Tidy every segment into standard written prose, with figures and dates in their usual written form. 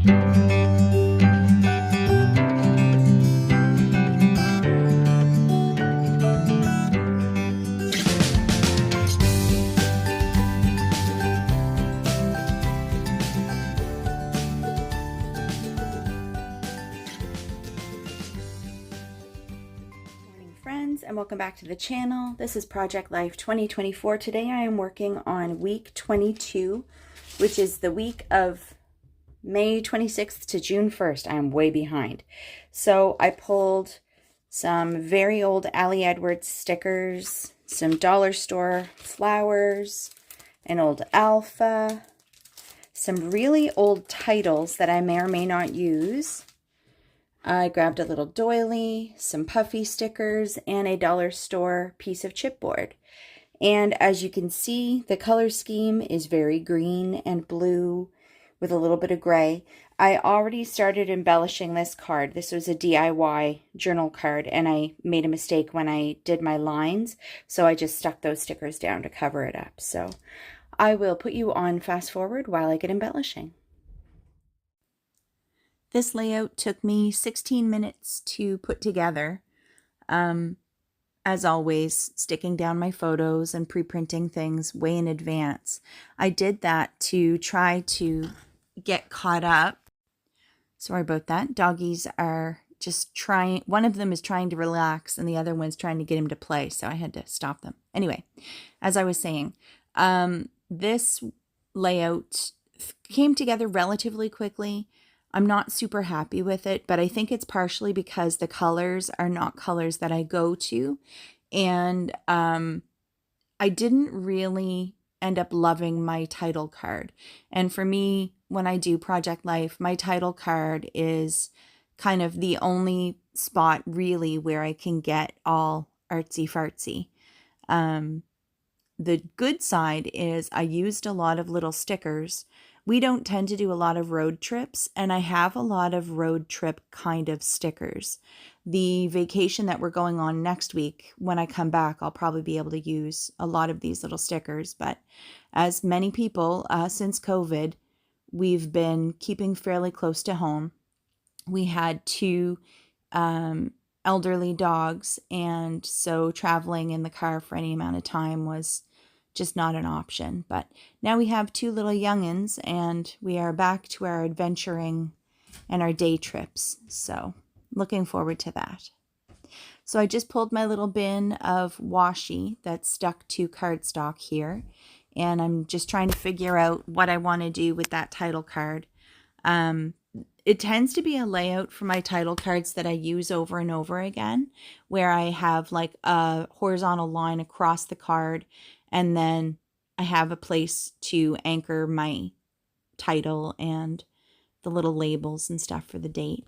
Friends, and welcome back to the channel. This is Project Life 2024. Today I am working on week 22, which is the week of May 26th to June 1st. I am way behind. So I pulled some very old Ali Edwards stickers, some dollar store flowers, an old alpha, some really old titles that I may or may not use. I grabbed a little doily, some puffy stickers, and a dollar store piece of chipboard. And as you can see, the color scheme is very green and blue with a little bit of gray. I already started embellishing this card. This was a DIY journal card, and I made a mistake when I did my lines, so I just stuck those stickers down to cover it up. So I will put you on fast forward while I get embellishing. This layout took me 16 minutes to put together. As always, sticking down my photos and pre-printing things way in advance. I did that to try to get caught up. Sorry about that. Doggies are just trying, one of them is trying to relax and the other one's trying to get him to play, so I had to stop them. Anyway, as I was saying, this layout came together relatively quickly. I'm not super happy with it, but I think it's partially because the colors are not colors that I go to. And I didn't really end up loving my title card. And for me, when I do Project Life, my title card is kind of the only spot really where I can get all artsy fartsy. The good side is I used a lot of little stickers. We don't tend to do a lot of road trips, and I have a lot of road trip kind of stickers. The vacation that we're going on next week, when I come back, I'll probably be able to use a lot of these little stickers. But as many people, since COVID, we've been keeping fairly close to home. We had two elderly dogs, and so traveling in the car for any amount of time was just not an option. But now we have two little youngins and we are back to our adventuring and our day trips. So looking forward to that. So I just pulled my little bin of washi that's stuck to cardstock here. And I'm just trying to figure out what I want to do with that title card. It tends to be a layout for my title cards that I use over and over again, where I have like a horizontal line across the card, and then I have a place to anchor my title and the little labels and stuff for the date.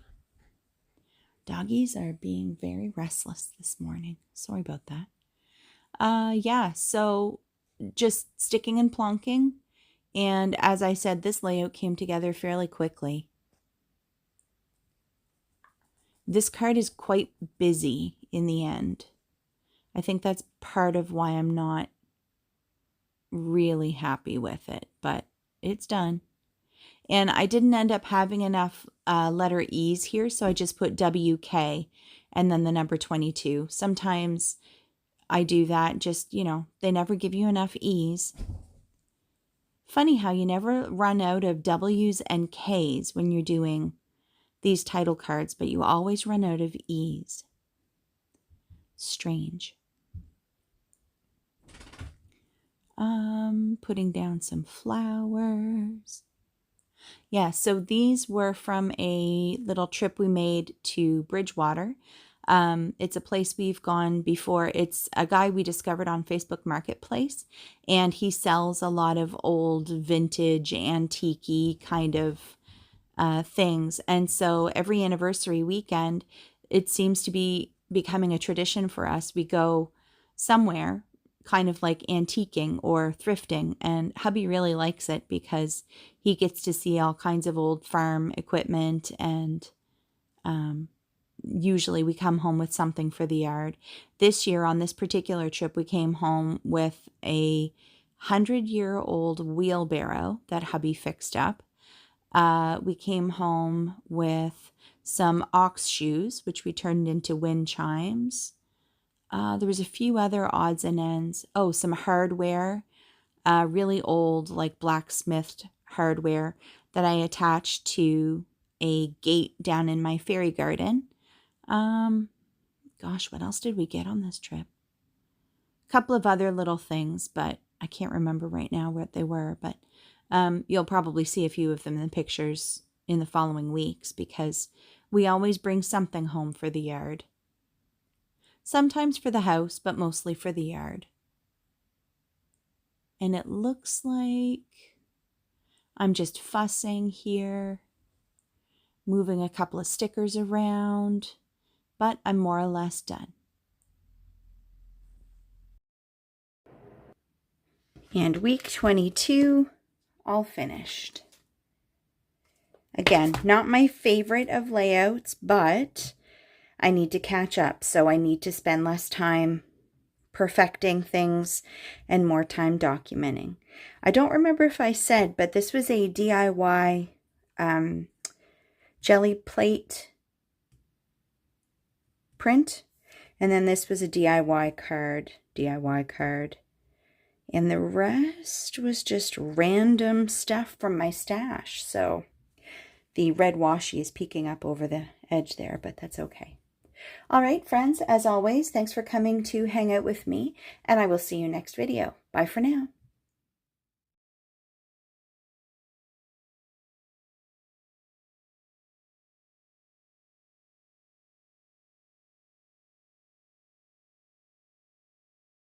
Doggies are being very restless this morning. Sorry about that. Yeah, so just sticking and plonking. And as I said, this layout came together fairly quickly. This card is quite busy in the end. I think that's part of why I'm not really happy with it, but it's done. And I didn't end up having enough letter E's here, so I just put WK and then the number 22. Sometimes I do that, just, you know, they never give you enough E's. Funny how you never run out of W's and K's when you're doing these title cards, but you always run out of E's. Strange. Putting down some flowers. Yeah, so these were from a little trip we made to Bridgewater. It's a place we've gone before. It's a guy we discovered on Facebook Marketplace, and he sells a lot of old vintage antique kind of things. And so every anniversary weekend, it seems to be becoming a tradition for us. We go somewhere kind of like antiquing or thrifting, and hubby really likes it because he gets to see all kinds of old farm equipment, and usually we come home with something for the yard. This year on this particular trip, we came home with a 100-year-old wheelbarrow that hubby fixed up, We came home with some ox shoes, which we turned into wind chimes. There was a few other odds and ends. Oh, some hardware, really old, like blacksmithed hardware that I attached to a gate down in my fairy garden. Gosh, what else did we get on this trip? A couple of other little things, but I can't remember right now what they were. But you'll probably see a few of them in the pictures in the following weeks because we always bring something home for the yard. Sometimes for the house, but mostly for the yard. And it looks like I'm just fussing here, moving a couple of stickers around, but I'm more or less done. And week 22, all finished. Again, not my favorite of layouts, but I need to catch up, so I need to spend less time perfecting things and more time documenting. I don't remember if I said, but this was a DIY jelly plate print, and then this was a DIY card, and the rest was just random stuff from my stash. So the red washi is peeking up over the edge there, but that's okay. All right, friends, as always, thanks for coming to hang out with me, and I will see you next video. Bye for now.